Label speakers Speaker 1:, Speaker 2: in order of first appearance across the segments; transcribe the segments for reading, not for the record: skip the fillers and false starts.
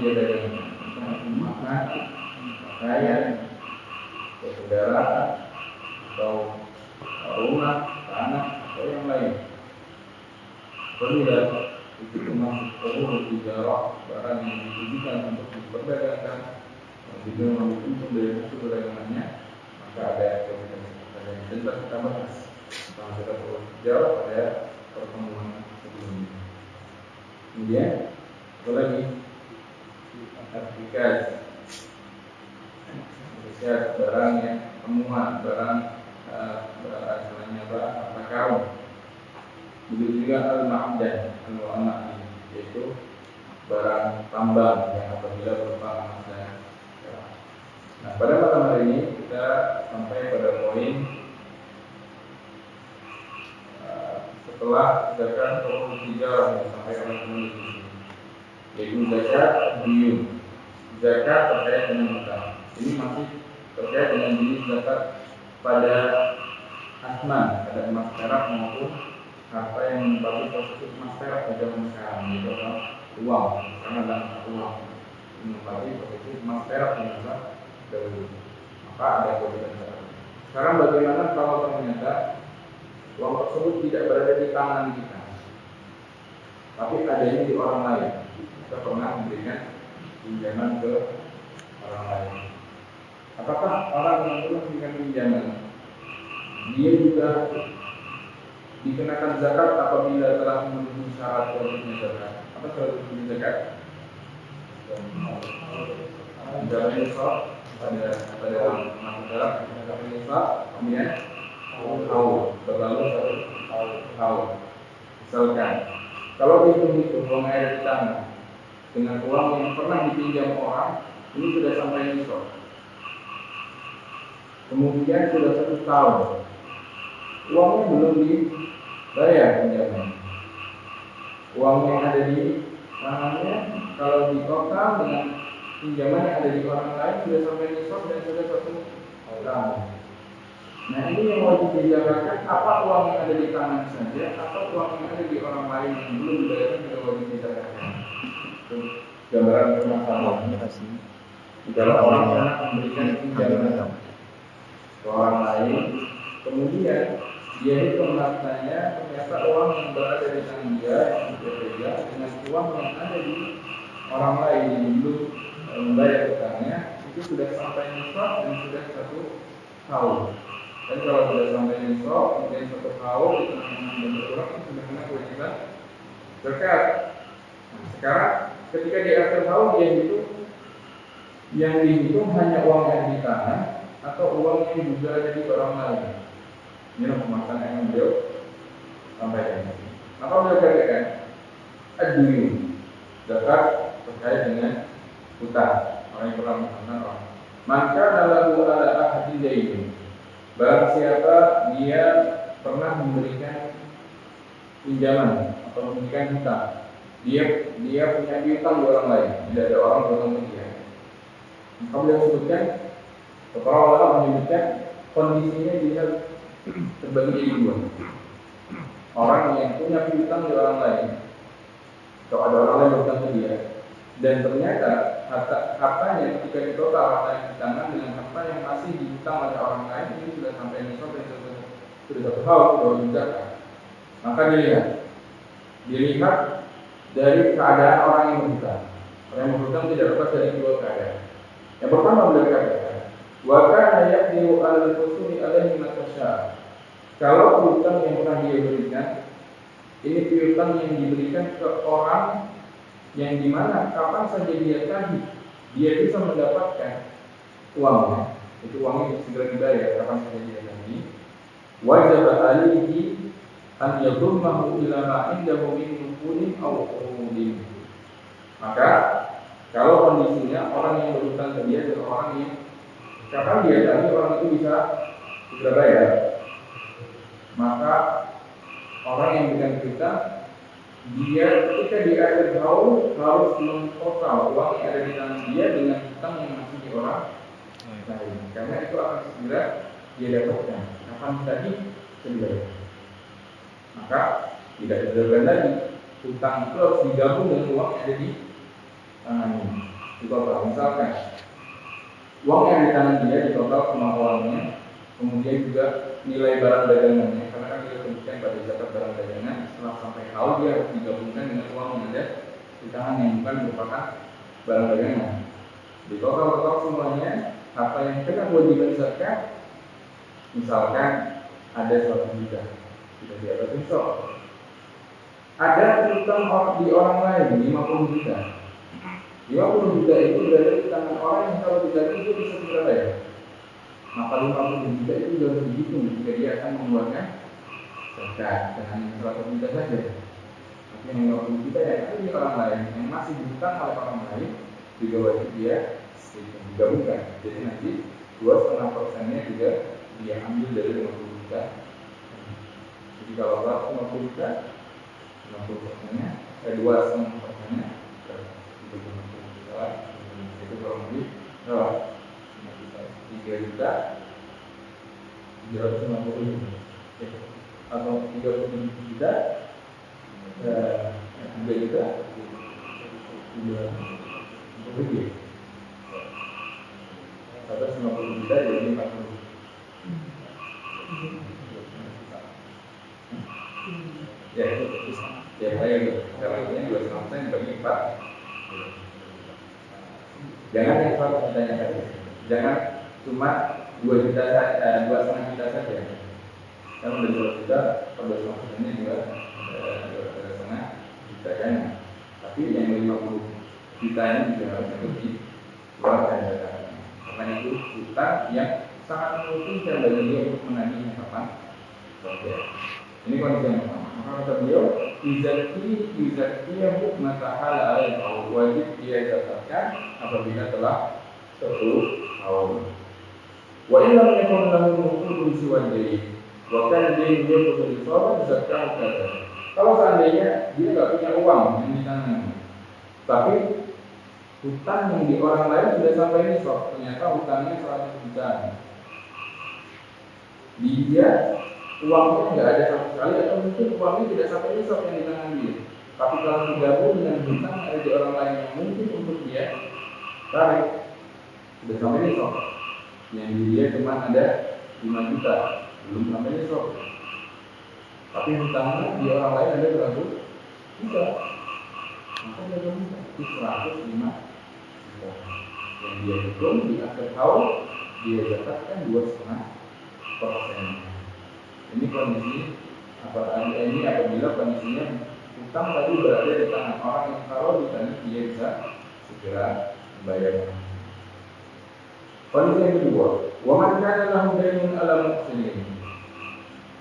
Speaker 1: dia dagangkan, makan, pakaian, kendaraan, atau rumah, tanah, atau yang lain. Apabila itu termasuk umur tijarah, barang yang ditujukan untuk diperdagangkan, yang juga mengambil untung dari hasil perdagangannya, maka ada yang jelas kita bahas tentang zakat tijarah pada pertemuan sebelumnya. Kemudian apa lagi? Aplikasi barangnya, temuan barang istilahnya harta karun. Begitu juga al-ma'dan, al-ma'dan, yaitu barang tambang yang apabila berupa emas dan perak. Nah, pada malam hari ini kita sampai pada poin setelah zakat urus tijarah yang sampai oleh penulis di sini, yaitu zakat biyun, zakat terkait dengan hutang. Ini masih terkait dengan jenis zakat pada asman, pada emas perak maupun harta yang menempati posisi emas perak pada zaman sekarang, yaitu uang, karena dalam uang menempati posisi emas perak di masa dahulu, maka ada kewajiban zakat. Sekarang bagaimana kalau ternyata uang tersebut tidak berada di tangan kita, tapi adanya di orang lain? Kita pernah memberikan pinjaman ke orang lain. Apakah orang yang pernah memberikan pinjaman dia juga dikenakan zakat apabila telah memenuhi syarat wajibnya zakat? Apa syarat wajibnya zakat? Pinjaman nisab pada masyarakat, pinjaman nisab, kemudian berlalu tahun. Misalkan kalau dihitung uang yang ada di tangan dengan uang yang pernah dipinjam orang, ini sudah sampai nisab. Kemudian sudah 1 tahun, uangnya belum dibayar pinjaman. Uang yang ada di tangannya kalau di total dengan pinjaman yang ada di orang lain sudah sampai nisab dan sudah 1 tahun. Nah, ini yang wajib dizakatkan, apa uang yang ada di tangan saja atau uang yang ada di orang lain yang belum dibayar juga wajib dizakatkan. Itu gambaran permasalahannya. Kalau orang pernah memberikan pinjaman ke orang lain, kemudian dia hitung hartanya, ternyata uang yang berada di tangan dia yang berbeda dengan uang yang ada di orang lain yang belum membayar hutangnya, itu sudah sampai nisab dan sudah 1 tahun. Dan kalau sudah sampai nisab kemudian 1 tahun itu yang berkurang, itu sudah kena kewajiban zakat. Nah, sekarang ketika di akhir tahun dia itu yang dihitung hanya uang yang di tangan atau uang yang juga ada di orang lain. Ini pemahaman yang beliau sampaikan. Maka beliau katakan ad-duyun, zakat terkait dengan hutang. Orang yang pernah menghutang orang. Maka dalam ala ahadin dayn, barang siapa dia pernah memberikan pinjaman atau memberikan hutang, dia punya piutang di orang lain, tidak ada orang berhutang ke dia. Maka beliau sebutkan, beberapa ulama menyebutkan kondisinya bisa terbagi jadi 2. Orang yang punya piutang di orang lain, atau ada orang lain berhutang ke dia, dan ternyata hartanya ketika ditotal harta yang di tangan dengan harta yang masih dihutang oleh orang lain, ini sudah sampai nisab dan sudah 1 tahun sudah wajib zakat. Maka dilihat dari keadaan orang yang berhutang. Orang yang berhutang tidak lepas dari 2 keadaan. Yang pertama beliau katakan, wa kana yaqdiru al-fusuli alaihi matasya. Kalau piutang yang pernah dia berikan, ini piutang yang diberikan ke orang yang dimana kapan saja dia tagih, dia bisa mendapatkan uangnya. Itu uangnya segera dibayar kapan saja dia tagih. Wajib alaihi an yadhummahu ila ma indahu min nuqudin aw qurudin. Maka kalau kondisinya orang yang berhutang ke dia adalah orang yang kapan dia tagih orang itu bisa segera bayar, maka orang yang berikan kita, dia ketika di akhir tahun harus mentotal uang yang ada di tangan dia dengan hutang yang masih di orang lain, karena itu akan segera dia dapatkan. Kapan tadi segera, maka tidak dibedakan lagi, hutang itu harus digabung dengan uang yang ada di tangannya di total. Misalkan uang yang di tangan dia di total semua uangnya, kemudian juga nilai barang dagangannya, karena kan kita sebutkan pada zakat barang dagangan setelah sampai haul dia harus digabungkan dengan uang yang ada di tangan yang bukan merupakan barang dagangan. Di total semuanya apa yang kena kewajiban zakat, misalkan ada 100 juta, tidak diatur sok. Ada utang di orang lain 50 juta. 50 juta itu berada di tangan orang yang kalau dikasih dia bisa segera bayar. Maka 50 juta itu sudah dihitung jika dia akan mengeluarkan zakat dengan 100 juta saja. Tapi yang 50 juta yang ada di orang lain yang masih dihutang oleh orang lain juga wajib dia digabungkan. Jadi nanti 2,5%-nya juga dia ambil dari 50 juta. Jadi kalau 150 juta, 50%-nya, 2,5%-nya itu kurang lebih berapa? 3 juta 350 atau 37 juta 3 juta 3 lebih 150 juta jadi 40 ya itu ya kayak gitu. Karena ini 2,5% dibagi 4. Jangan yang 100 jutanya tadi. Jangan cuma 2 juta saja, 2,5 juta saja. Kan udah 2 juta, per 2,5%-nya juga 2,5 juta kan. Tapi yang 50 jutanya juga harus dikeluarkan dari zakat. Karena itu hutang yang sangat memungkinkan bagi dia untuk menagihnya kapan saja. Ini kondisi yang pertama. Maka kata beliau, izaki matahala alaih tahun, wajib dia zakatkan apabila telah 10 tahun. Wa illam yakun lahu nuqudun siwa dayn, wa kana dayn dia perlu disolat zakat kada. Kalau seandainya dia nggak punya uang yang di tangannya, tapi hutang yang di orang lain sudah sampai nisab, ternyata hutangnya 100 juta. Dia uangnya nggak ada sama sekali atau mungkin uangnya tidak sampai nisab yang di tangan dia. Tapi kalau digabung dengan hutang yang ada di orang lain yang mungkin untuk dia tarik sudah sampai nisab. Yang di dia cuma ada 5 juta, belum sampai nisab. Tapi hutangnya di orang lain ada 100 juta. Maka dia gabungkan itu 105 juta. Yang dia hitung di akhir tahun dia zakatkan 2,5%. Ini kondisi ini apabila kondisinya hutang tadi berada di tangan orang yang kalau ditanya dia bisa segera membayar. Kondisi yang kedua, wa man kana lahu daynun 'ala muhsinin.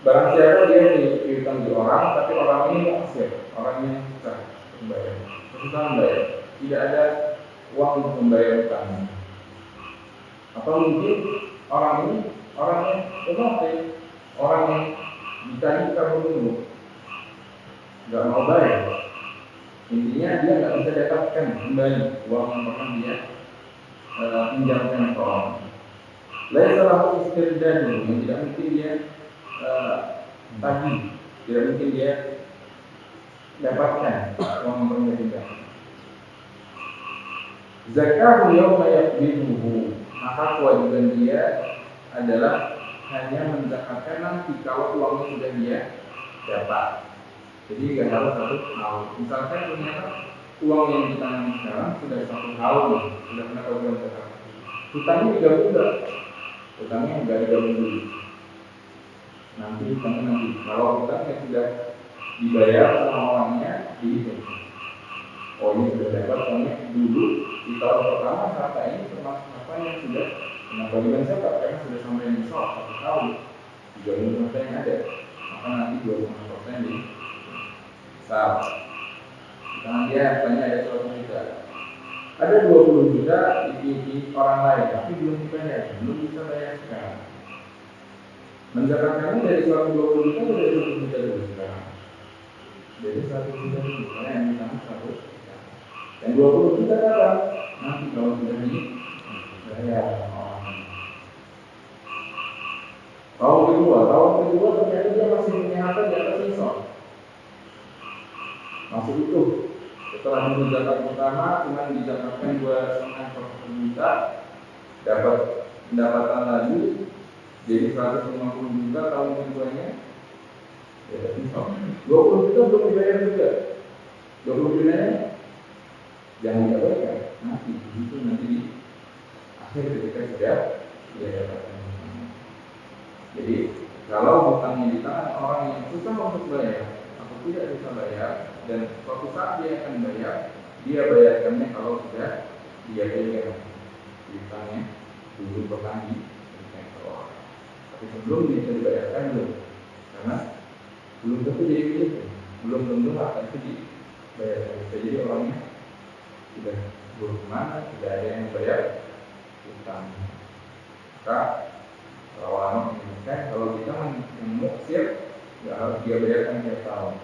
Speaker 1: Barang siapa dia dihutang di orang, tapi orang ini muhsin, orang yang susah membayar, susah membayar, tidak ada uang untuk membayar hutangnya. Apa mungkin orang ini orang yang muhsin, orang yang ditanya kamu dulu nggak mau bayar, intinya dia nggak bisa dapatkan kembali uang yang pernah dia pinjamkan ke orang. Lain salah satu istirdan yang tidak mungkin dia tagih, tidak mungkin dia dapatkan uang yang pernah dia pinjamkan. Zakah yawma yaqbiduhu, maka kewajiban dia adalah hanya menzakatkan nanti kalau uangnya sudah dia dapat. Jadi nggak harus 1 tahun. Misalkan ternyata uang yang di tangan sekarang sudah 1 tahun, sudah kena kewajiban zakat. Hutangnya digabung enggak? Hutangnya nggak digabung dulu. Nanti hutangnya nanti. Kalau hutangnya sudah dibayar sama orangnya dihitung. Oh ini sudah dapat uangnya dulu di tahun pertama harta ini termasuk apa yang sudah kena kewajiban zakat karena sudah sampai nisab 1 tahun. 30% yang ada, maka nanti 25% di saham. Di tangan dia hartanya ada 100 juta. Ada 20 juta di orang lain, tapi belum dibayar, belum bisa bayar sekarang. Menzakatkannya dari 120 juta dari 1 juta dulu sekarang. Jadi 1 juta dulu, karena yang di tangan 100 juta. Dan 20 juta kapan? Nanti kalau sudah dibayar. Tahun kedua ternyata dia masih punya harta di atas nisab, masih utuh, setelah dulu zakat pertama cuma dizakatkan 2,5 juta, dapat pendapatan lagi jadi 150 juta tahun keduanya, ya tapi 20 juta belum dibayar juga. 20 juta jangan diabaikan, nanti itu nanti di akhir ketika sudah dia dapatkan. Jadi kalau hutangnya di tangan orang yang susah untuk bayar atau tidak bisa bayar dan suatu saat dia akan bayar, dia bayarkannya kalau sudah dia pegang hutangnya dulu pernah diberikan ke orang. Tapi sebelum bisa dibayarkan belum, karena belum tentu jadi milik, belum tentu akan itu dibayarkan. Jadi orangnya sudah buruk mana, tidak ada yang bayar hutang. Maka orang mengingatkan kalau kita memuksir, ya harus dia bayarkan tiap tahun.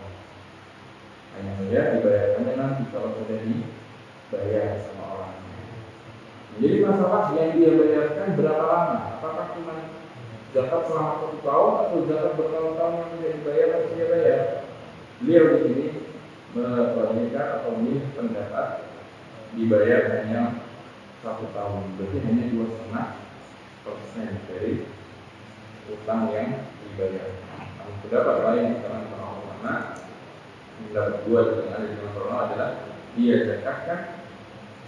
Speaker 1: Hanya saja dibayarkannya nanti kalau sudah dibayar sama orang. Jadi masalah yang dia bayarkan berapa lama? Apakah cuma zakat selama 1 tahun atau zakat bertahun-tahun yang tidak dibayar harus dia bayar? Beliau di sini memperhatikan atau memilih pendapat dibayar hanya 1 tahun, berarti hanya 2,5% dari utang yang dibayar. Namun pendapat lain di kalangan para ulama, pendapat dua yang ada di kalangan para ulama adalah dia zakatkan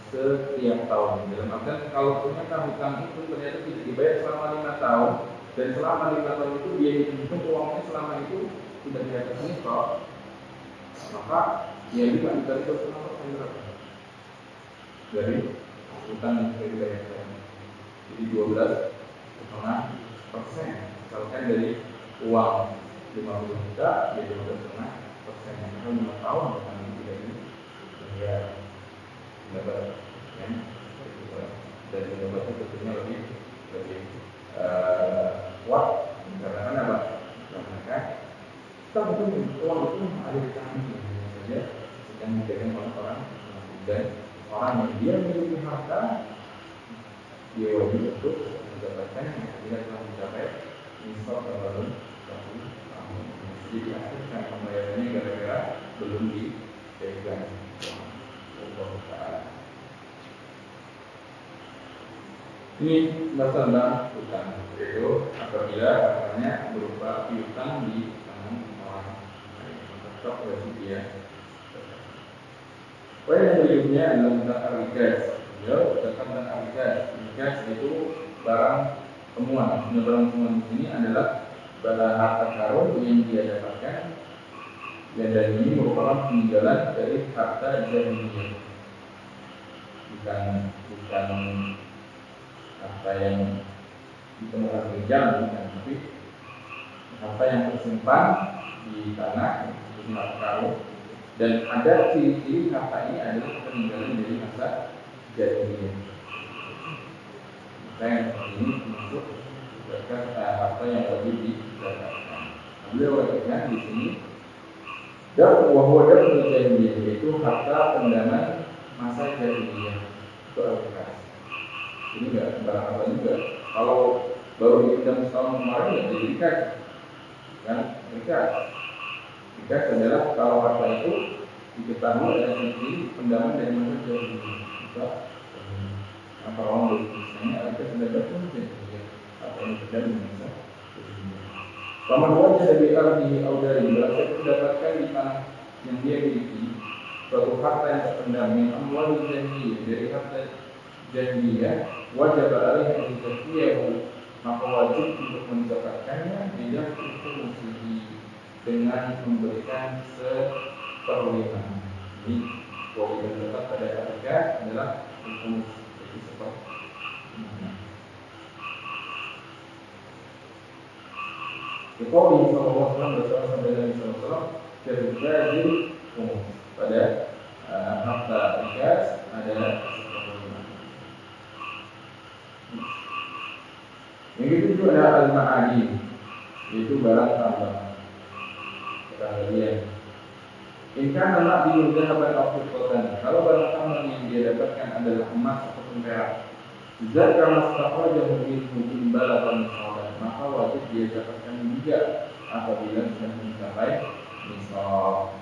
Speaker 1: setiap tahun. Dalam artian kalau ternyata hutang itu ternyata tidak dibayar selama 5 tahun dan selama 5 tahun itu dia hitung uangnya selama itu sudah di atas nilai, maka dia juga ditarik 2,5% dari hutang yang sudah dibayarkan. Jadi 12,5%. Misalkan dari uang 50 juta, dia 12,5%. Maka 5 tahun hutang yang tidak dibayar. Dapat ya, dan dapat tentunya lebih kuat. Karena kan apa? Karena kita betul uang itu ada di tangan kita saja sedang dipegang oleh orang dan orang yang dia memiliki harta, dia wajib untuk mendapatkan yang tidak telah mencapai nisab dalam 1 tahun. Jadi akhirnya pembayarannya gara-gara belum dipegang. Ini masalah hutang, yaitu apabila hartanya berupa piutang di tangan orang lain, tetap wajib dia. Poin yang berikutnya adalah tentang arigas. Tentang arigas itu barang temuan. Barang temuan di sini adalah barang harta karun yang dia dapatkan, dan ini merupakan peninggalan dari harta jahiliyah. Bukan harta yang ditemukan di jalan, tapi harta yang tersimpan di tanah, itu harta karun. Dan ada ciri-ciri harta ini adalah peninggalan dari masa jahiliyah. Maka yang ini termasuk harta yang wajib didapatkan. Beliau katakan di sini, wahwa jahiliyah, yaitu harta pendanaan masa jahiliyah. Itu arikas. Ini enggak barang apa juga. Kalau baru dipinjam setahun kemarin ya jadi arikas. Kan? Arikas adalah kalau harta itu diketahui ada ciri pendanaan dari masa jahiliyah. Apa orang misalnya arikas pendapat mungkin apa yang terjadi di masa jahiliyah. Paman wajah dari ardi audari, berarti mendapatkan di tanah yang dia miliki suatu harta yang terpendam yang amwal jahiliyah, dari harta jahiliyah, wajib alih yang dijahiliyah, maka wajib untuk mendapatkannya tidak fungsi dengan memberikan seperlima. Jadi bahwa yang terdapat pada harga adalah hukum seperti Qauli sallallahu alaihi wasallam dari Rasulullah terjadi pada harta rikas adalah yang kedua adalah al-ma'adin, yaitu barang tambang. Kalian inkan anak diudahaban al-fiqatan. Kalau barang tambang yang dia dapatkan adalah emas atau perak, zakar mustaqajah min balaghal nisab, maka wajib dia dapatkan juga apabila sudah mencapai nisab.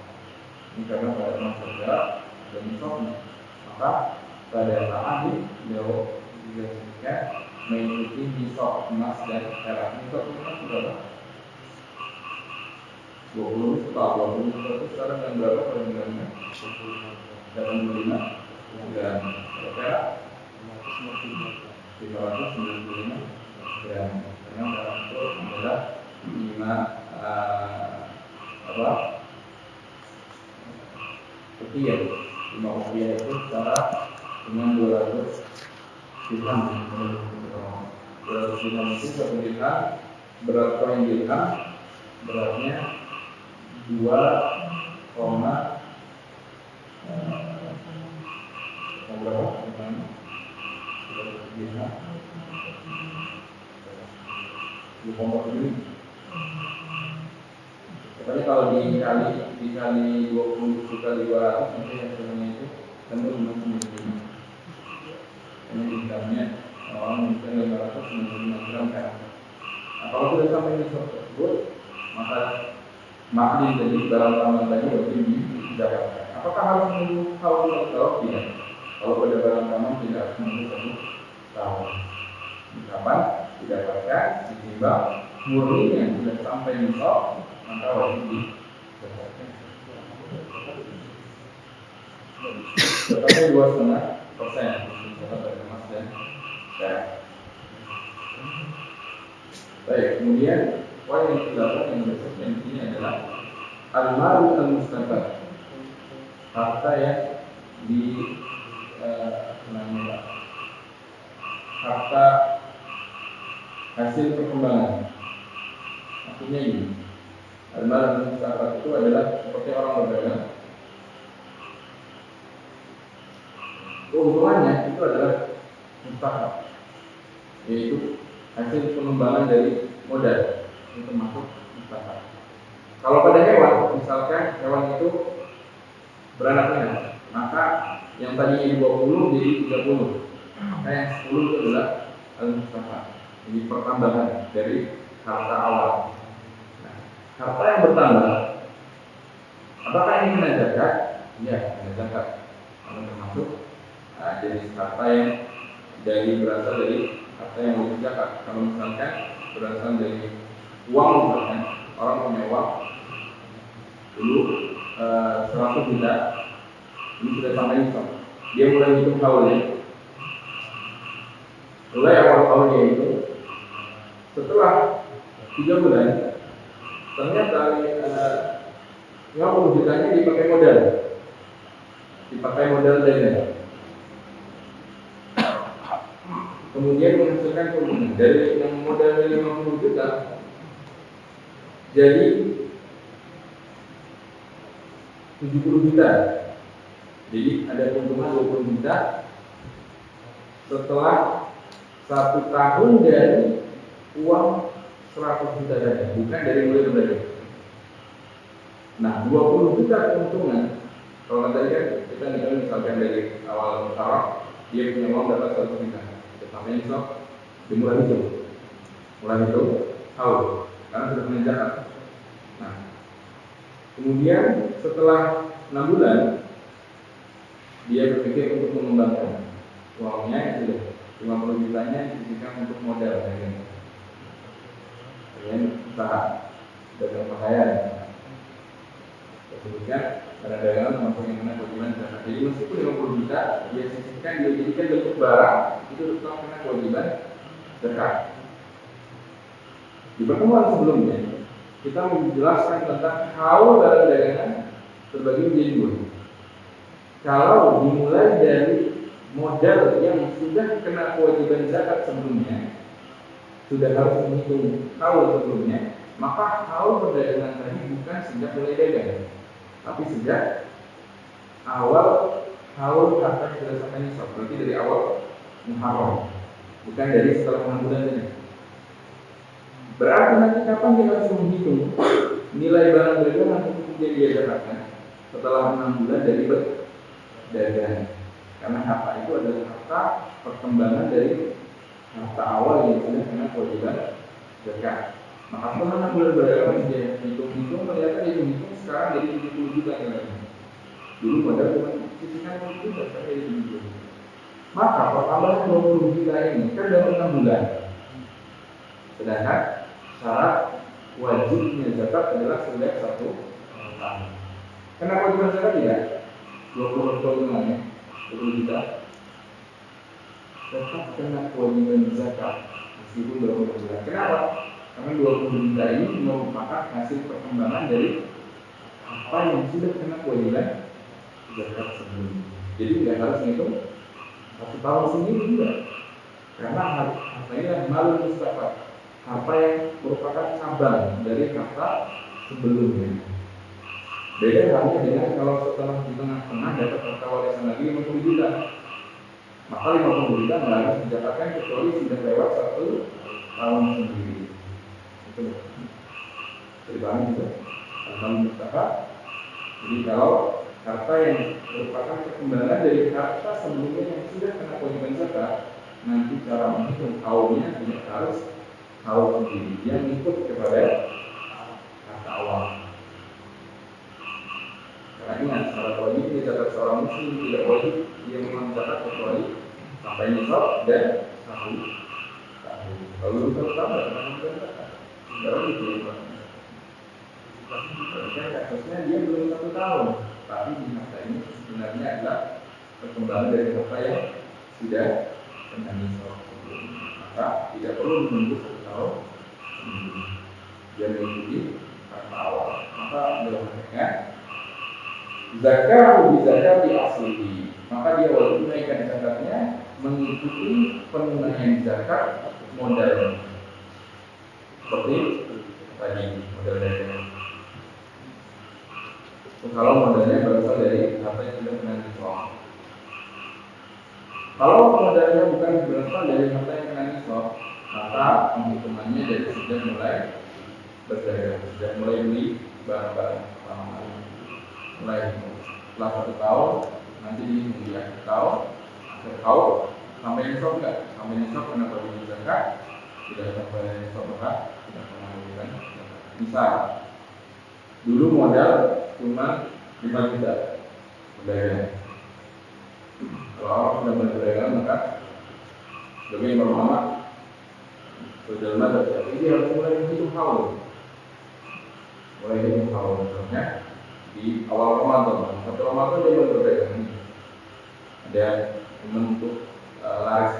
Speaker 1: Ini karena pada masa dan nisabnya, maka pada saat ini beliau mengikuti nisab emas dan perak. Nisab emas berapa? 20 juta, 20 juta itu sekarang yang berapa per bulannya? 85 gram. Kalau perak 595 gram. Karena perak itu adalah 5 rupiah. 5 rupiah itu setara dengan 200 dirham. 200 dirham itu 1 dirham, berat koin dirham beratnya 2, berapa? Dirham 2,7. Pokoknya kalau dikali 20 juta 200 nanti hasilnya itu tentu 65. Ini dirhamnya orang mungkin 595 gram kan. Nah, kalau sudah sampai nisab tersebut, maka maklum jadi barang taman tadi wajib didapatkan. Apakah harus menunggu tahun atau tahun? Tidak. Kalau pada barang taman tidak harus menunggu 1 tahun. Kapan didapatkan ditimbang murni yang sudah sampai nisab, maka wajib didapatkan. Tetapi 2,5% pada emas dan perak. Baik, kemudian poin yang ke-8 yang berikutnya ini adalah al-mal al-mustaqbal, harta yang harta hasil perkembangan. Maksudnya ini, al-mal al-mustaqbal itu adalah seperti orang berdagang. Keuntungannya itu adalah mustaqbal, yaitu hasil pengembangan dari modal, itu termasuk mustaqbal. Kalau pada hewan, misalkan hewan itu beranak pinak, maka yang tadinya 20 jadi 30, maka yang 10 itu adalah al-mustaqbal, jadi pertambahan dari harta awal. Nah, harta yang bertambah, apakah ini kena zakat? Ya, kena zakat, karena termasuk jenis harta yang berasal dari harta yang wajib zakat. Kalau misalkan berasal dari uang, misalkan orang punya uang dulu 100 juta, ini sudah sampai nisab, dia mulai hitung tahunnya. Mulai awal tahunnya itu, setelah 3 bulan, ternyata 50 jutanya dipakai modal dagang. Kemudian menghasilkan keuntungan dari yang modal 50 juta jadi 70 juta. Jadi ada keuntungan 20 juta setelah 1 tahun dari uang 100 juta tadi, bukan dari mulai berdagang. Nah, 20 juta keuntungan. Kalau tadi kan kita misalkan dari awal tahun dia punya uang dapat 100 juta. Sampai nisab dimulai itu tahu karena sudah punya zakat. Nah, kemudian setelah 6 bulan dia berpikir untuk mengembangkan uangnya, itu 50 jutanya diberikan untuk modal dan usaha dagang pakaian. Sebutkan pada dagangan termasuk yang mana kewajiban zakat. Jadi meskipun 50 juta dia sisihkan, dia jadikan bentuk barang, itu tetap kena kewajiban zakat. Di pertemuan sebelumnya kita menjelaskan tentang haul barang dagangan terbagi menjadi 2. Kalau dimulai dari modal yang sudah kena kewajiban zakat sebelumnya, sudah harus menghitung haul sebelumnya, maka haul perdagangan tadi bukan sejak mulai dagang, tapi sejak awal haul harta sudah sampai nisab, berarti dari awal Muharram, bukan dari setelah 6 bulan tadi. Berarti nanti kapan kita harus menghitung nilai barang dagangan untuk kemudian dia zakatkan? Setelah 6 bulan dari berdagang, karena harta itu adalah harta perkembangan dari harta awal yang sudah kena kewajiban zakat. Maka setelah 6 bulan berdagang dia hitung-hitung, ternyata dia hitung sekarang jadi 70 juta nilainya. Dulu modal cuma sisihkan juga sampai di situ. Maka pertambahan 20 juta ini kan dalam 6 bulan. Sedangkan syarat wajibnya zakat adalah sudah 1 tahun. Kenapa wajib zakat tidak? 20 tahun ya, 20 juta. Tetap kena kewajiban zakat meskipun 20 bulan. Kenapa? Karena 20 juta ini merupakan hasil perkembangan dari apa yang sudah kena kewajiban zakat sebelumnya. Jadi tidak harus ngitung 1 tahun sendiri juga. Karena harta ini malu mustaqbal, harta yang merupakan cabang dari harta sebelumnya. Beda halnya dengan kalau setelah di tengah-tengah dapat harta warisan lagi 50 juta. Maka 50 juta nggak harus didapatkan kecuali sudah lewat 1 tahun sendiri. Itu teribang juga malu mustaqbal. Jadi kalau harta yang merupakan perkembangan dari harta sebelumnya yang sudah kena kewajiban zakat, nanti cara menghitung kaumnya tidak harus kaum sendiri yang ikut kepada harta awal. Karena ingat, syarat wajib di zakat seorang muslim tidak wajib dia menzakat kecuali sampai nisab dan 1 tahun. Kalau kita tambah, tidak wajib dia. Kan kasusnya dia belum 1 tahun. Tapi di harta ini sebenarnya adalah perkembangan dari harta yang sudah kena nisab. Maka tidak perlu menunggu 1 tahun dia mengikuti harta awal. Maka dilakukan zakat zakat di aslihi. Maka dia wajib menaikkan zakatnya mengikuti penunaian zakat modal. Seperti tadi modal dasar. Kalau modalnya berasal dari harta yang sudah kena nisab. Kalau modalnya bukan berasal dari harta yang kena nisab, maka penghitungannya dari sudah mulai berdagang, sudah mulai beli barang-barang mulai setelah 1 tahun nanti di akhir tahun sampai nisab enggak? Sampai nisab kena wajib zakat, tidak sampai nisab berkah, tidak pernah wajib zakat. Misal dulu modal cuma 5 juta berdagang. Kalau orang sudah berdagang maka sebagai Imam Ahmad sudah madzhab ini harus mulai menghitung haul. Mulai menghitung haul misalnya di awal Ramadan. 1 Ramadan dia berdagang. Ada bentuk laris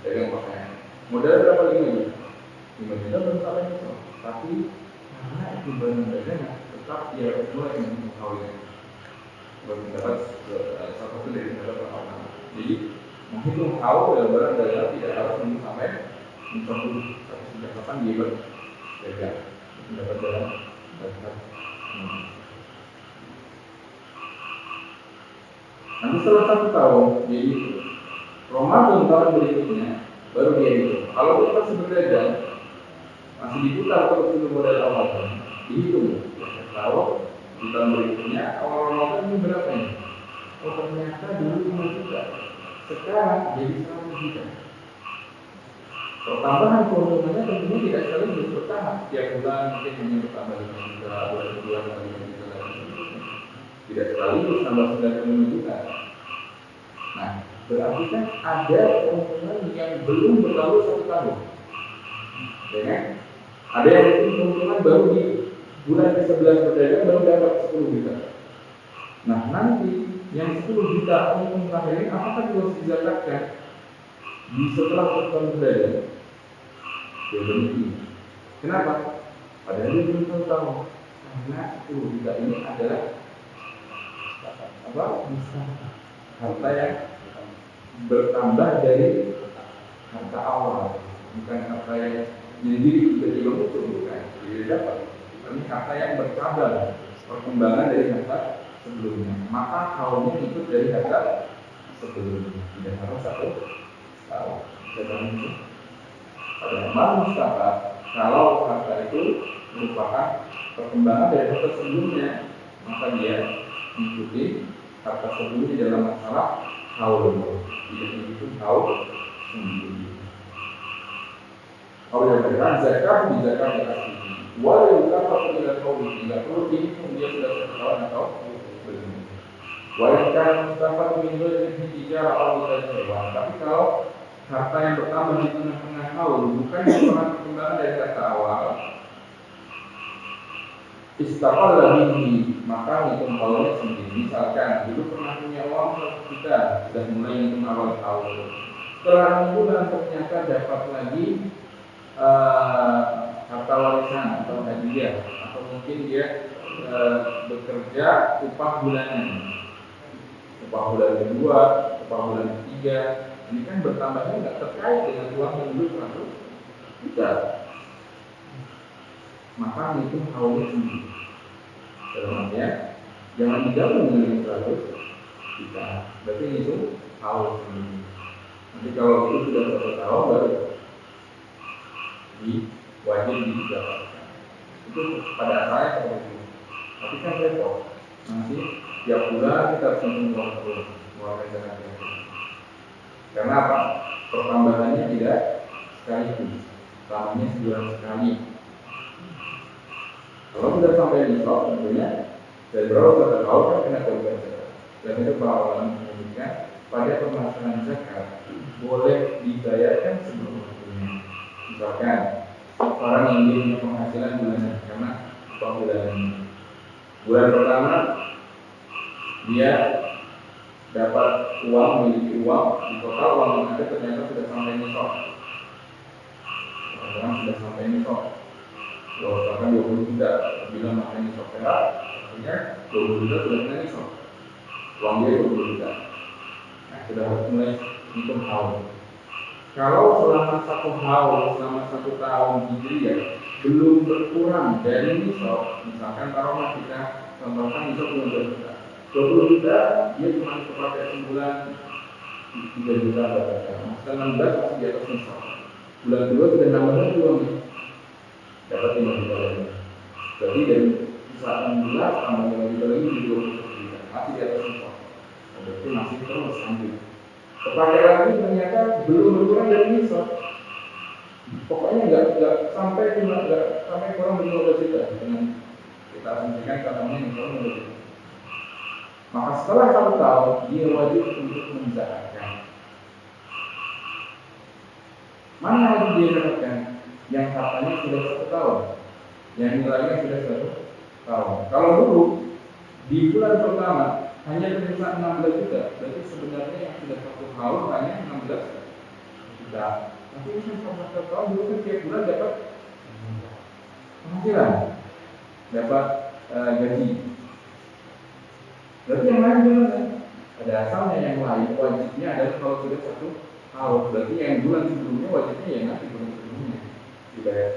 Speaker 1: dagang pakaian. Modal berapa 5 juta? 5 juta belum sampai itu. Tapi karena itu barang dagangan tetap dia harus mulai menghitung haulnya. Baru mendapat satu dari mendapat pertama. Jadi menghitung haul dalam barang dagangan tidak harus menunggu sampai mencapai sejak kapan dia berdagang mendapat dalam zakat. Nanti setelah 1 tahun, jadi Ramadan tahun berikutnya baru dia hitung. Kalau dia masih berdagang, masih diputar terus dulu modal awal tahun, dihitung. Kalau di tahun berikutnya awal Ramadan ini berapa ini? Oh ternyata dulu 5 juta, sekarang jadi 100 juta. Pertambahan keuntungannya tentunya tidak sekaligus bertahap. Tiap bulan mungkin hanya bertambah 5 juta, bulan tambah 5 juta lagi. Tidak sekaligus tambah 95 juta. Nah, berarti kan ada keuntungan yang belum berlalu 1 tahun. Ya kan? Ada yang mungkin keuntungan baru di bulan ke-11 berdagang baru dapat 10 juta. Nah, nanti yang 10 juta untung terakhir ini apakah juga harus dizakatkan di setelah 1 tahun berdagang? Jawabannya ini. Kenapa? Padahal dia belum tahu. Karena 10 juta ini adalah harta yang bertambah dari harta awal, bukan harta yang sendiri tiba-tiba muncul, bukan. Jadi dapat. Ini harta yang bertambah, perkembangan dari harta sebelumnya. Maka kaumnya ikut dari harta sebelumnya. Tidak harus 1 tahun. Itu. Padahal mustahil kalau harta itu merupakan perkembangan dari harta sebelumnya, maka dia mengikuti harta sebelumnya dalam masalah haul. Tidak begitu haul sendiri. Kalau yang berkata zakat di zakat yang asli, walau kata tidak tahu tidak perlu dihitung dia sudah 1 tahun atau belum. Walaupun dapat minggu ini tiga atau hewan, tapi kalau harta yang bertambah di tengah-tengah haul bukan merupakan perkembangan dari kata awal, istiqol lebih maka hitung haulnya sendiri. Misalkan dulu pernah punya uang 1 juta, sudah mulai hitung awal haul. Setelah bulan ternyata dapat lagi harta warisan atau hadiah, atau mungkin dia bekerja upah bulanan. Upah bulan kedua, upah bulan ketiga, ini kan bertambahnya nggak terkait dengan uang yang dulu 100 juta. Maka itu haulnya sendiri. Dalam artian jangan digabung dengan 100 juta. Berarti itu haul sendiri. Nanti kalau itu sudah 1 tahun baru wajib didapatkan. Itu pada asalnya seperti itu. Tapi kan repot. Nanti tiap bulan kita harus mengeluarkan terus, mengeluarkan dana itu. Karena apa? Pertambahannya tidak sekaligus, tambahannya sebulan sekali. Kalau sudah sampai di stop, tentunya dari berapa tahun kan kena kewajiban zakat. Dan itu para ulama menyebutkan pada permasalahan zakat boleh dibayarkan sebelum waktunya. Misalkan orang yang dia punya penghasilan bulanan karena upah bulanan ini. Bulan pertama dia dapat uang, memiliki uang, di total uang yang ada ternyata sudah sampai nisab. Orang sudah sampai nisab. Kalau misalkan 20 juta, bila sampai nisab perak, artinya 20 juta sudah kena nisab. Uang dia 20 juta. Nah, sudah harus mulai hitung haul. Kalau selama 1 haul, selama 1 tahun hijriah belum berkurang dari nisab, misalkan taruhlah kita contohkan nisab 20 juta. 20 juta dia cuma terpakai sebulan 3 juta berapa? Setelah 16 masih di atas nisab. Bulan kedua sudah nambah lagi uangnya, dapat 5 juta lagi. Berarti dari saat 16 tambah 5 juta lagi di 21 juta, masih di atas nisab. Berarti masih terus lanjut. Terpakai lagi ternyata belum berkurang dari nisab. Pokoknya nggak sampai kurang dari 15 juta dengan kita asumsikan katanya nisab 15 juta. Maka setelah 1 tahun dia wajib untuk menzakatkan. Mana yang wajib dia zakatkan? Yang hartanya sudah 1 tahun, yang nilainya sudah 1 tahun. Kalau dulu di bulan pertama hanya tersisa 16 juta, berarti sebenarnya yang sudah 1 tahun hanya 16 juta. Tapi ini selama 1 tahun dulu kan tiap bulan dapat penghasilan, dapat gaji. Berarti yang lain gimana? Ada asalnya yang lain wajibnya adalah kalau sudah 1 tahun. Berarti yang bulan sebelumnya wajibnya yang nanti bulan sebelumnya dibayar.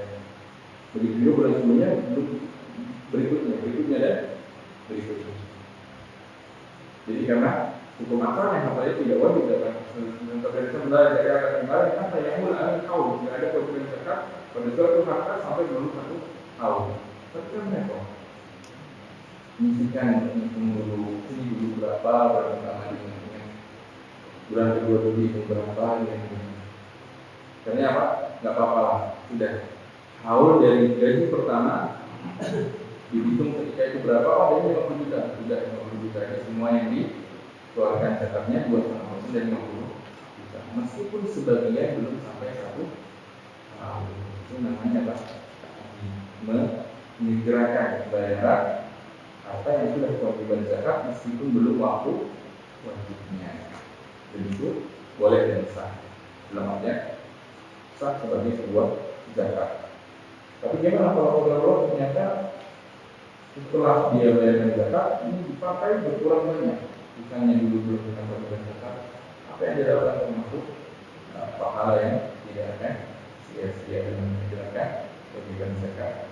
Speaker 1: Begitu juga bulan sebelumnya berikutnya dan berikutnya. Jadi karena hukum asalnya hartanya tidak wajib dapat. Untuk dari sebenarnya dari kata kemarin kan saya mulai tahu tidak ada kewajiban zakat pada suatu harta sampai belum 1 tahun. Tapi kan repot. Misikan dulu, ini dulu berapa pertama dengan bulan kedua dulu itu berapa yang karena apa? Nggak apa-apa lah, sudah haul dari gaji pertama dihitung ketika itu berapa? Oh, ini 50 juta, sudah 50 juta ini semua yang dikeluarkan zakatnya 2,5% dan 50 juta. Meskipun sebagian belum sampai 1 tahun, itu namanya apa? Menyegerakan bayaran apa yang sudah kewajiban zakat meskipun belum waktu wajibnya. Dan itu boleh dan sah. Dalam artian sah sebagai sebuah zakat. Tapi gimana kalau Allah ternyata setelah dia bayarkan zakat ini dipakai berkurang banyak, bukannya dulu belum kita kewajiban zakat, apa yang didapatkan termasuk pahala yang tidak akan sia-sia dengan menjalankan kewajiban zakat.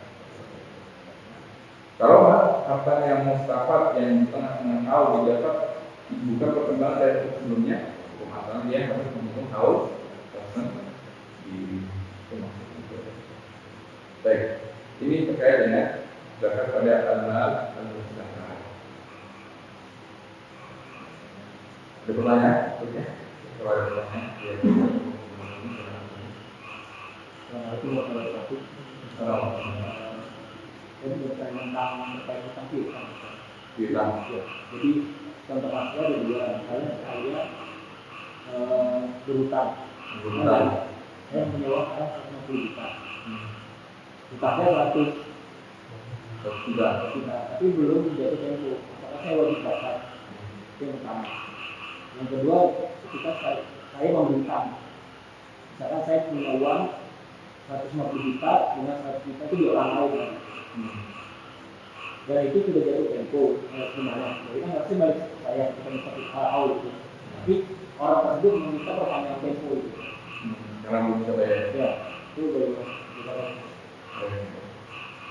Speaker 1: Kalau harta yang mustafad yang di tengah-tengah haul didapat bukan perkembangan dari sebelumnya, hukum asalnya dia harus menghitung haul tersebut di termasuk itu. Baik, ini terkait dengan zakat pada al-mal al-mustafad. Ada pertanyaan? Kalau ada pertanyaan, ya.
Speaker 2: Itu masalah satu. Jadi berkaitan tentang terkait hutang piutang.
Speaker 1: Piutang.
Speaker 2: Ya. Jadi contoh kasusnya ada dua, misalnya saya berhutang, saya menyewa sekarang 150 juta, hutangnya 100 juta, tapi belum jatuh tempo, apakah saya wajib bayar? Itu yang pertama. Yang kedua, ketika saya memberi misalkan saya punya uang 150 juta dengan 100 juta itu di orang lain, dan itu sudah jatuh tempo, gimana? Jadi kan harusnya balik ke saya, kita bisa tahu itu. Tapi orang tersebut meminta perpanjangan tempo itu.
Speaker 1: Karena belum bisa bayar.
Speaker 2: Ya, itu bagaimana?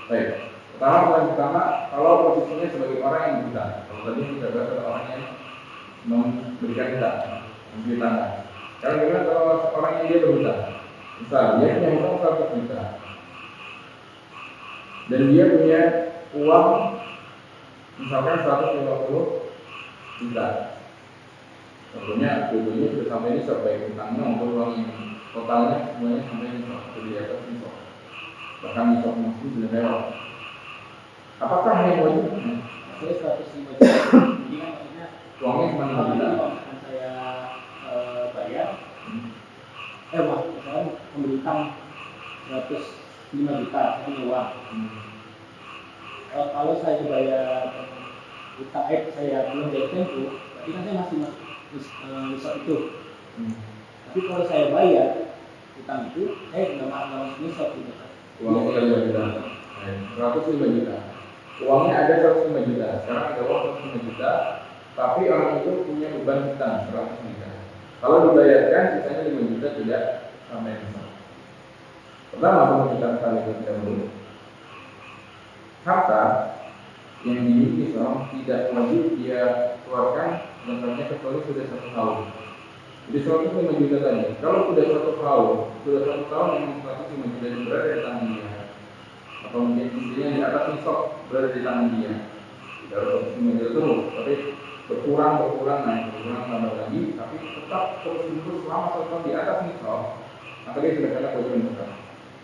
Speaker 1: Baik. Pertama, kalau posisinya sebagai orang yang berhutang, kalau tadi kita bahas adalah orang yang memberikan hutang, memberi tanah. Sekarang gimana kalau orang yang dia berhutang? Misal dia punya hutang 100 juta, dan dia punya uang misalkan 150 juta. Tentunya dua-duanya sudah sampai ini sampai hutangnya untuk uang yang totalnya semuanya sampai ini di atas ini, bahkan bisa mungkin sudah lewat. Apakah yang wajib?
Speaker 2: Saya 105 juta. Jadi kan maksudnya
Speaker 1: uangnya cuma 5 juta.
Speaker 2: Kalau saya bayar, misalnya memberi utang 105 juta, saya punya uang. Kalau saya bayar utang saya belum jatuh tempo, berarti kan saya masih misal itu. Tapi kalau saya bayar utang itu, saya nggak masuk misal gitu.
Speaker 1: Uangnya 5 juta, 105 juta. Uangnya ada 105 juta. Sekarang ada uang 105 juta, tapi orang itu punya beban hutang 100 juta. Kalau dibayarkan, sisanya 5 juta tidak sampai misal. Pertama, pembicaraan kali itu tidak dulu. Harta yang dimiliki seorang tidak wajib dia keluarkan zakatnya kecuali sudah 1 tahun. Jadi 105 juta tadi, kalau sudah 1 tahun yang 105 juta itu berada di tangan dia, atau mungkin intinya di atas nisab berada di tangan dia, tidak harus 105 juta terus, tapi berkurang tambah lagi, tapi tetap terus selama 1 tahun di atas nisab, maka dia sudah kena kewajiban zakat.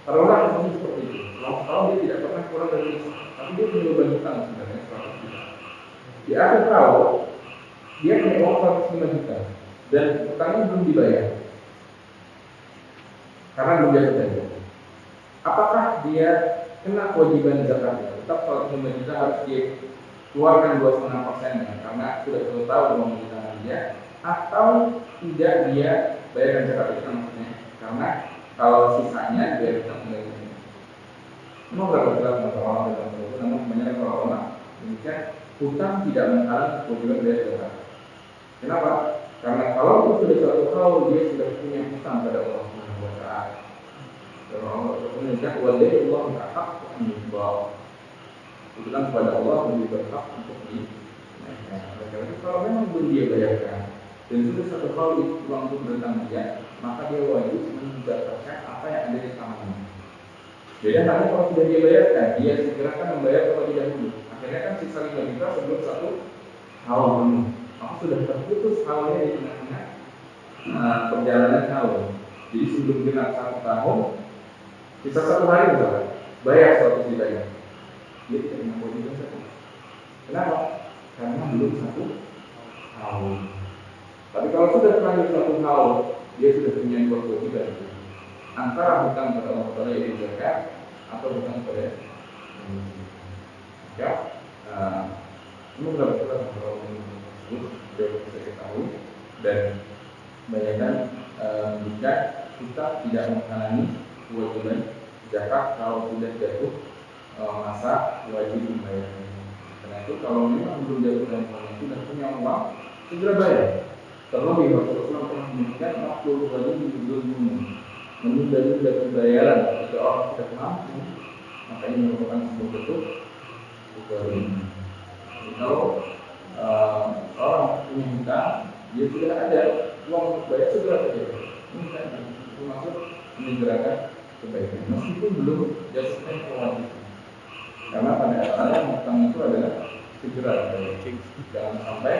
Speaker 1: Taruhlah seperti itu, selama tahun dia tidak pernah kurang dari nisab, tapi dia punya beban hutang sebenarnya 100 juta. Di akhir tahun dia punya uang 105 juta dan hutangnya belum dibayar karena belum jatuh tempo. Apakah dia kena kewajiban zakatnya? Tetap 105 juta harus dia keluarkan 2,5% karena sudah 1 tahun uang di tangan dia, atau tidak dia bayarkan zakat itu maksudnya? Karena kalau sisanya dia tetap mengalami. Memang berapa jelas masalah dalam itu, namun kebanyakan para ulama demikian, hutang tidak menghalangi kewajiban bayar zakat. Kenapa? Karena kalau itu sudah 1 tahun dia sudah punya hutang pada Allah Subhanahu wa Ta'ala. Dan Allah menunjukkan wajah Allah berhak untuk dibawa. Hutang kepada Allah lebih berhak untuk dinaikkan. Karena itu kalau memang belum dia bayarkan dan sudah 1 tahun itu uang itu berhutang dia, maka dia wajib menzakatkan apa yang ada di tangannya. Beda halnya kalau sudah dia bayarkan, dia segerakan membayar terlebih dahulu. Akhirnya kan sisa 5 juta sebelum 1 tahun penuh. Maka sudah terputus awalnya di tengah-tengah perjalanan tahun. Jadi sebelum genap 1 tahun, sisa 1 hari misalnya, bayar 100 juta ini. Dia tidak punya kewajiban zakat. Kenapa? Karena belum 1 tahun. Tapi kalau sudah terlanjur 1 tahun, dia sudah punya 2 kewajiban. Antara hutang kepada Allah Taala yaitu zakat atau hutang kepada ya. Ini berapa kita kalau sudah bisa ketahui dan bayangkan jika kita tidak menghalangi kewajiban zakat kalau sudah jatuh masa wajib membayarnya. Karena itu kalau memang belum jatuh dan sudah punya uang segera bayar. Terlebih Rasulullah pernah menyebutkan waktu wajib dulu menunda pembayaran ketika orang tidak mampu, maka ini merupakan sebuah bentuk kezaliman. Kalau orang punya hutang, dia sudah ada uang untuk bayar segera saja. Ini kan termasuk menyegerakan kebaikan, meskipun belum jatuh tempo wajib. Karena pada asalnya hutang itu adalah segera bayar. Jangan sampai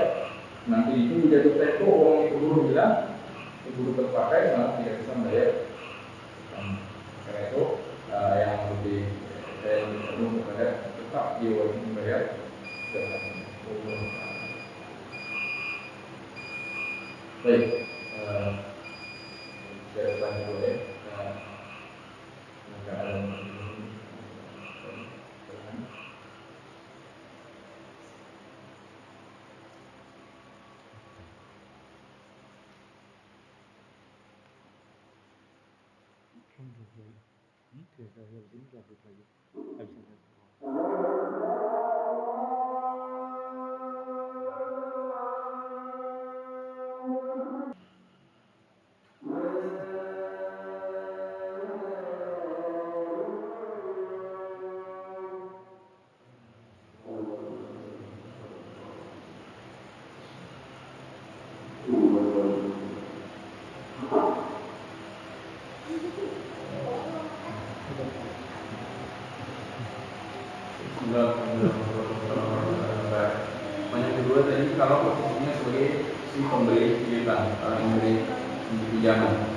Speaker 1: nanti itu jatuh tempo uang itu belum hilang, keburu terpakai malah tidak bisa bayar. Karena itu yang lebih kepada tetap dia wajib membayar zakat. Baik, saya boleh. Maka ada yang kedua tadi kalau posisinya sebagai si pemberi piutang, orang yang memberi pinjaman,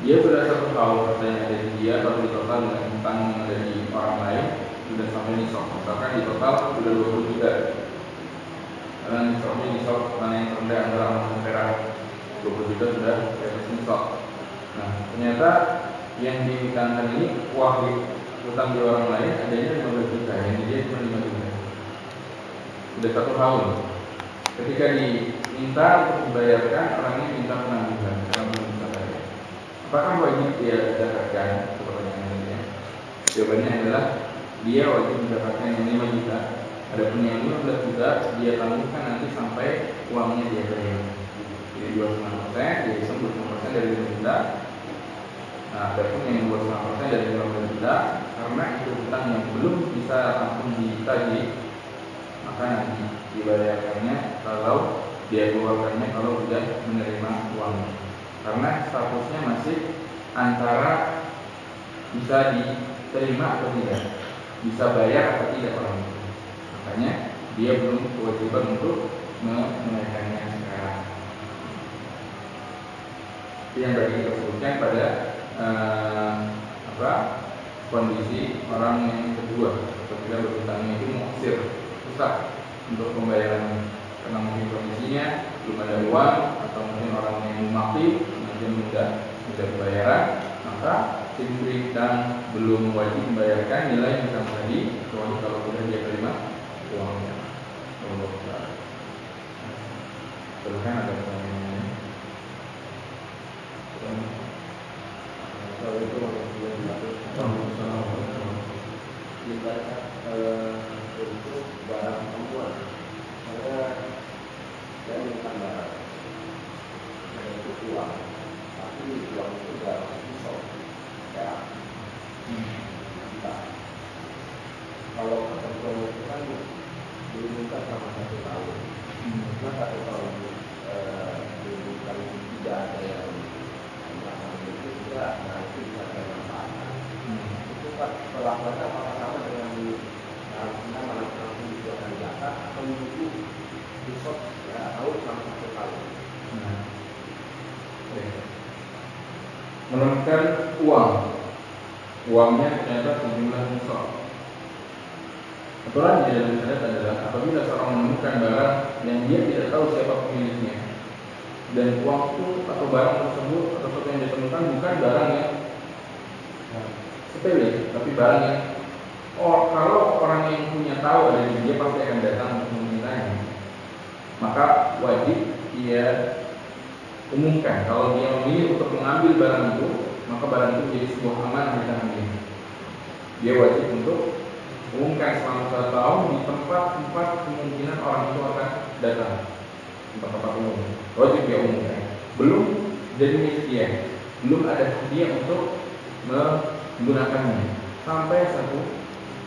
Speaker 1: dia sudah 1 tahun katanya ada di dia, atau di total dengan hutang yang ada di orang lain sudah sampai nisab, misalkan di total sudah 20 juta. Karena nisabnya nisab mana yang rendah antara emas dan perak, 20 juta sudah bebas nisab. Nah ternyata yang dihutangkan ini uang hutang di orang lain adanya 15 juta, yang dia cuma 5 juta. Sudah 1 tahun. Ketika diminta untuk dibayarkan, orangnya minta penangguhan karena belum bisa bayar. Apakah wajib dia dapatkan? Pertanyaannya. Jawabannya adalah dia wajib mendapatkan yang 5 juta. Adapun yang 15 juta dia tangguhkan nanti sampai uangnya dia bayar. Jadi 25%, dia bisa 25% dari 5 juta. Nah, adapun yang 25% dari 15 juta, karena itu hutang yang belum bisa langsung ditagih, maka nanti dibayarkannya kalau dia keluarkannya kalau sudah menerima uangnya. Karena statusnya masih antara bisa diterima atau tidak, bisa bayar atau tidak orang itu. Makanya dia belum kewajiban untuk menunaikannya sekarang. Itu yang tadi kita sebutkan pada kondisi orang yang kedua, ketika berhutangnya itu muksir, susah untuk pembayaran karena mungkin kondisinya belum ada uang atau mungkin orang yang mati mungkin mudah bayaran, maka si pemberi hutang belum wajib membayarkan nilai hutang tadi kecuali kalau sudah dia terima uangnya. Silakan ada pertanyaan. Soal itu
Speaker 2: ibarat untuk barang perempuan, saya minta barang, saya itu uang, tapi uang itu sudah pisau, ya. Kalau perempuan itu kan belum nikah sama 1 tahun, maka 1 tahun bukan tidak ada yang itu juga nanti ada manfaat. Itu kan perlakuannya apakah sama dengan langsung dikeluarkan zakat atau menunggu besok ya tahu selama 1 tahun.
Speaker 1: Menurunkan uangnya ternyata sejumlah nisab. Aturan di dalam syariat adalah apabila seorang menemukan barang yang dia tidak tahu siapa pemiliknya, dan uang itu atau barang tersebut atau sesuatu yang ditemukan bukan barang yang sepele, tapi barang yang kalau orang yang punya tahu ada di dia pasti akan datang untuk memintanya, maka wajib dia umumkan kalau dia memilih untuk mengambil barang itu, maka barang itu menjadi sebuah amanah di tangan dia. Dia wajib untuk umumkan selama 1 tahun di tempat-tempat kemungkinan orang itu akan datang, tempat-tempat umum. Wajib dia umumkan. Belum jadi miskin, belum ada dia untuk menggunakannya sampai 1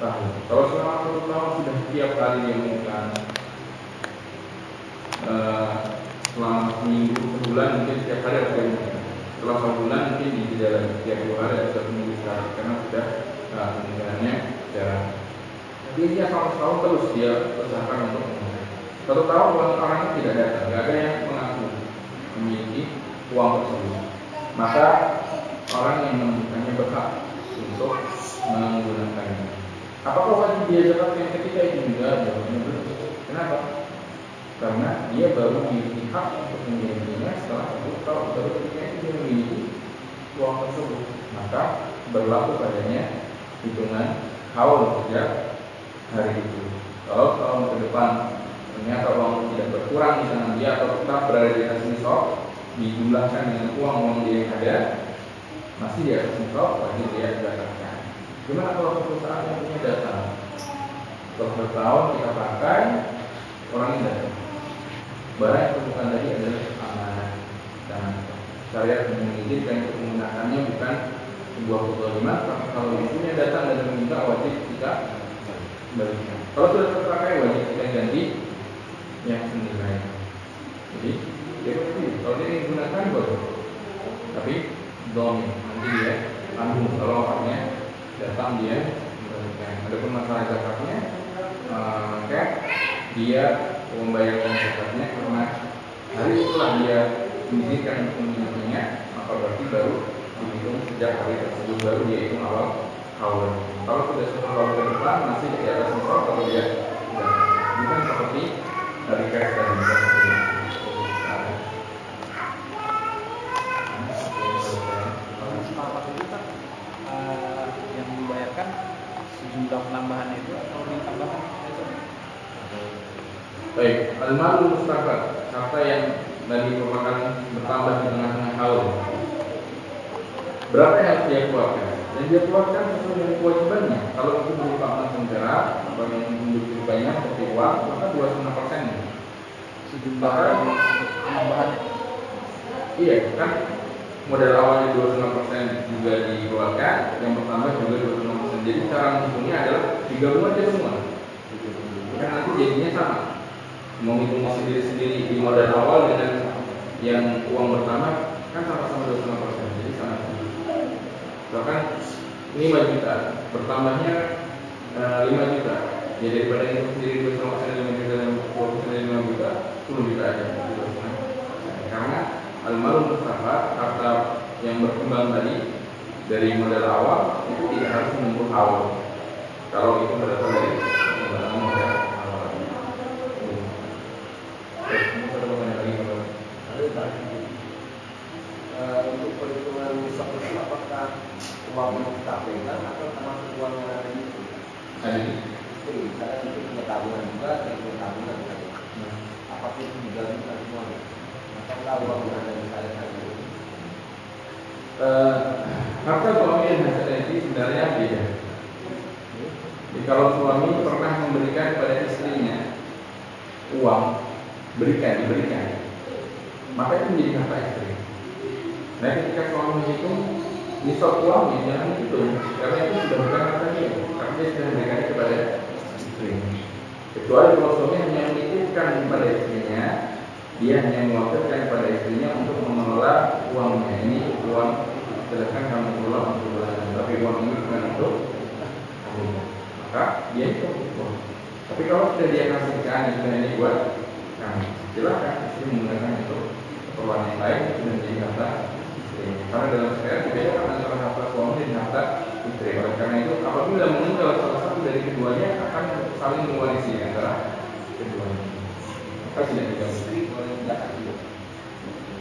Speaker 1: tahun. Kalau selama 1 tahun sudah setiap hari dia umumkan, selama seminggu, sebulan mungkin setiap hari harus diumumkan. Setelah 1 bulan mungkin tidak lagi setiap 2 hari atau 1 minggu sekali karena sudah penggunaannya secara. Jadi dia selama 1 tahun terus dia usahakan untuk mengumumkan. 1 tahun orangnya tidak datang, tidak ada yang mengaku memiliki uang tersebut, maka orang yang menemukannya berhak untuk menggunakannya. Apakah wajib dia zakatkan ketika itu juga? Jawabannya belum. Kenapa? karena dia baru memiliki hak untuk memilikinya setelah 10 tahun, baru ketika itu dia memiliki uang tersebut, maka berlaku padanya hitungan haul sejak hari itu. Kalau tahun ke depan ternyata uang tidak berkurang di tangan dia atau tetap berada di atas nisab, dijumlahkan dengan uang dia yang ada, masih di atas nisab, wajib dia zakatkan. Gimana kalau perusahaan yang punya data? Setelah bertahun kita pakai, orang ini datang. Barang yang bukan tadi adalah amanah dan syariat mengizinkan untuk menggunakannya bukan sebuah kezaliman. Kalau istrinya datang dan meminta, wajib kita kembalikan. Kalau sudah terpakai, wajib kita ganti yang senilai. Jadi kalau dia digunakan baru, tapi domin nanti dia tanggung kalau orangnya datang dia kembalikan. Adapun masalah zakatnya, maka dia membayarkan zakatnya karena hari setelah dia mengizinkan untuk memilikinya, maka berarti baru dihitung sejak hari tersebut, baru dia hitung awal haul. Kalau sudah 10 tahun ke depan masih di atas nisab, kalau dia bukan seperti dari cash dan
Speaker 2: yang dibayarkan sejumlah penambahan itu atau ditambahkan?
Speaker 1: Baik, al-malul mustaqbal, harta yang tadi merupakan bertambah di tengah-tengah haul. Berapa yang harus dia keluarkan? Dan dia keluarkan sesuai dengan kewajibannya. Kalau itu berupa emas dan perak, atau yang mendukung banyak seperti uang, maka 25%-nya.
Speaker 2: Sejumlah penambahan.
Speaker 1: Iya, kan modal awalnya 25% juga dikeluarkan, yang bertambah juga 25%. Jadi cara menghitungnya adalah digabung aja semua. Kan nanti jadinya sama. Menghitungnya sendiri-sendiri di modal awal dengan yang uang bertambah kan sama-sama 25%. Jadi sama. Bahkan 5 juta, bertambahnya 5 juta. Ya daripada itu sendiri 25%, 5 juta, dan 20% 5 juta, 10 juta aja. Karena al-malul mustaqbal, harta yang berkembang tadi dari modal awal itu tidak harus menunggu haul. Kalau itu berasal dari modal awal.
Speaker 3: Untuk perhitungan nisab itu apakah uang yang kita pegang atau termasuk uang yang ada di situ?
Speaker 1: Ada di
Speaker 3: Jadi misalnya itu punya tabungan juga, yang punya tabungan kan? Apakah itu digabungkan semuanya? Ataukah uang yang ada di saya saja?
Speaker 1: Harta suami dan harta istri sebenarnya beda. Jadi kalau suami pernah memberikan kepada istrinya uang, diberikan, maka itu menjadi harta istri. Nah, ketika suami menghitung nisab uangnya, jangan dihitung, karena itu sudah bukan harta dia, karena dia sudah memberikannya kepada istri. Kecuali kalau suami hanya menitipkan kepada istrinya, dia hanya mewakilkan kepada istrinya untuk mengelola uangnya. Ini uang, silakan kamu kelola untuk bulanan, tapi uang ini bukan untuk kamu. Maka dia itu. Tapi kalau sudah dia kasihkan, itu ini buat kamu, silakan istri menggunakan itu keperluan yang lain, itu menjadi harta istri. Karena dalam syariat dibedakan antara harta suami dan harta istri. Oleh karena itu, apabila meninggal salah satu dari keduanya, akan saling mewarisi antara keduanya. Maka tidak digabung.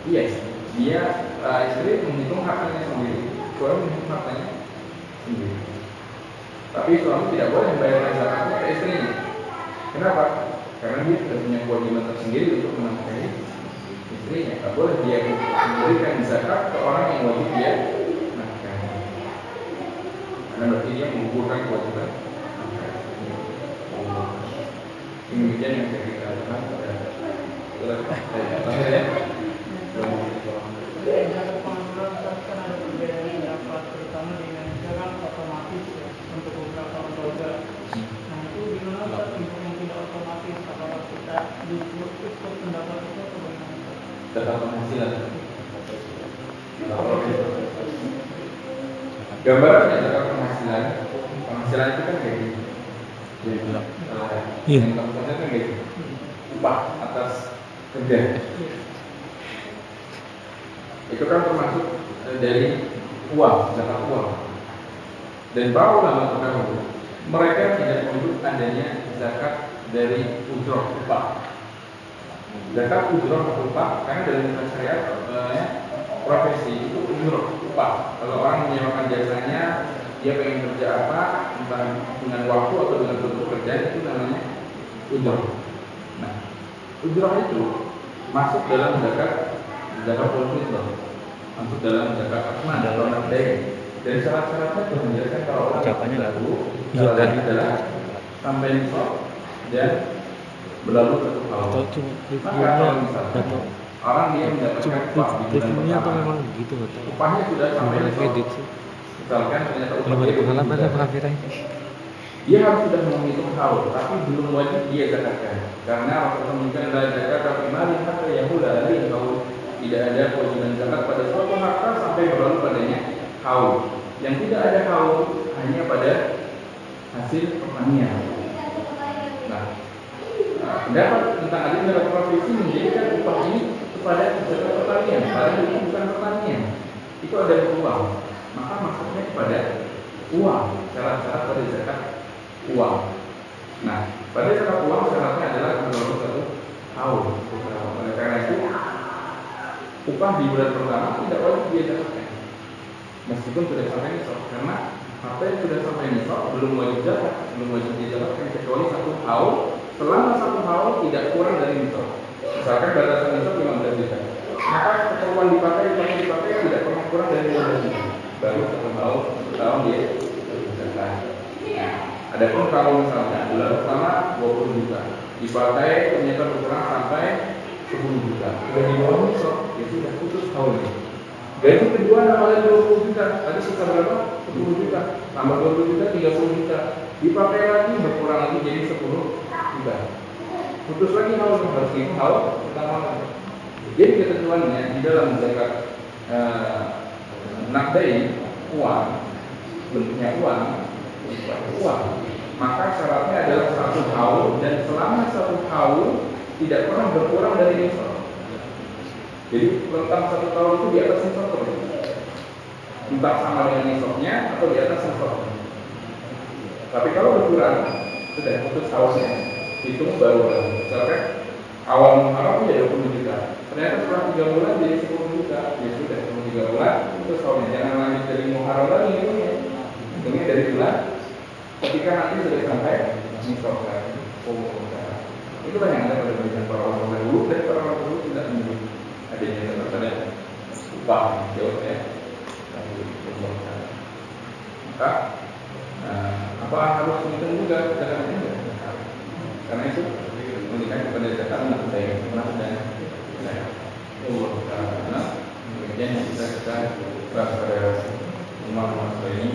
Speaker 1: Iya, dia istri menghitung hartanya sendiri, suami menghitung hartanya sendiri. Tapi suami tidak boleh membayarkan zakatnya ke istrinya. Kenapa? Karena dia sudah punya kewajiban tersendiri untuk menafkahi istrinya. Tak boleh dia memberikan zakat ke orang yang wajib dia nafkahi. Karena berarti dia menggugurkan kewajiban nafkahi. Demikian yang saya katakan pada saya.
Speaker 4: Zakat pengambilan kan ada perbedaan pendapat, terutama di Indonesia kan otomatis ya untuk beberapa lembaga. Nah itu gimana Ustaz untuk yang tidak otomatis, apakah kita ikut pendapat itu atau bagaimana?
Speaker 1: Data penghasilan. Gambarannya data penghasilan itu kan kayak gitu. Yang kamu kan kayak gitu. Upah atas kerja. Itu kan termasuk dari uang, zakat uang. Dan para ulama terdahulu mereka tidak menyebut adanya zakat dari ujroh upah. Zakat ujroh atau upah, karena dalam hukum syariat profesi itu ujroh upah. Kalau orang menyewakan jasanya, dia pengen kerja apa, entah dengan waktu atau dengan bentuk kerja, itu namanya ujroh. Nah, ujroh itu masuk dalam zakat fitrah, masuk dalam zakat asma atau nafdai. Dan syarat-syaratnya itu menjelaskan kalau orang dulu syaratnya adalah sampai nisab dan berlalu satu tahun. Maka kalau misalkan orang dia mendapatkan upah di bulan pertama, upahnya sudah sampai nisab. Misalkan ternyata upahnya dia harus sudah menghitung haul, tapi belum wajib dia zakatkan. Karena Rasulullah menunjukkan adalah zakat primarin harta yang mudah dari haul. Tidak ada kewajiban zakat pada suatu harta sampai berlalu padanya haul. Yang tidak ada haul hanya pada hasil pertanian. Nah, pendapat tentang adanya profesi menjadikan upah ini kepada zakat pertanian. Padahal itu bukan pertanian, itu ada uang. Maka maksudnya kepada uang. Syarat-syarat pada zakat uang. Nah, pada zakat uang syaratnya adalah berlalu satu tahun. Oleh karena itu, upah di bulan pertama tidak wajib dia zakatkan, meskipun sudah sampai nisab. Karena harta yang sudah sampai nisab belum wajib zakat, belum wajib dia zakatkan kecuali satu haul. Selama satu haul tidak kurang dari nisab. Misalkan batasan nisab 15 juta, maka keperluan dipakai tidak pernah kurang dari 15 juta. Baru satu haul tahun dia zakat. Adapun kalau misalnya bulan pertama 20 juta dipakai ternyata berkurang sampai 10 juta, sudah di bawah nisab, ya sudah putus tahunnya. Gaji kedua namanya 20 juta, tadi sisa berapa? 10 juta, tambah 20 juta 30 juta, dipakai lagi berkurang lagi jadi 10 juta. Putus lagi haul, harus itu haul pertama lagi. Jadi ketentuannya di dalam zakat nafdai uang, bentuknya uang, maka syaratnya adalah satu haul, dan selama satu haul tidak pernah berkurang dari nisab. Jadi rentang satu tahun itu di atas nisab terus, entah sama dengan nisabnya atau di atas nisabnya. Tapi kalau berkurang sudah putus haulnya, hitung baru lagi. Misalkan awal Muharram ya 20 juta, ternyata setelah 3 bulan jadi 10 juta, ya sudah 3 bulan putus haulnya. Jangan lanjut dari Muharram lagi hitungnya dari bulan ketika nanti sudah sampai nisab lagi. Itulah yang ada pada bacaan para ulama dahulu, dan para ulama dahulu tidak menyebut adanya daripada upah jawabnya. Maka apa harus menghitung juga zakat ini? Karena itu memberikan kepada zakat anak saya pernah dan saya Allah. Kemudian yang kita bahas pada umat ini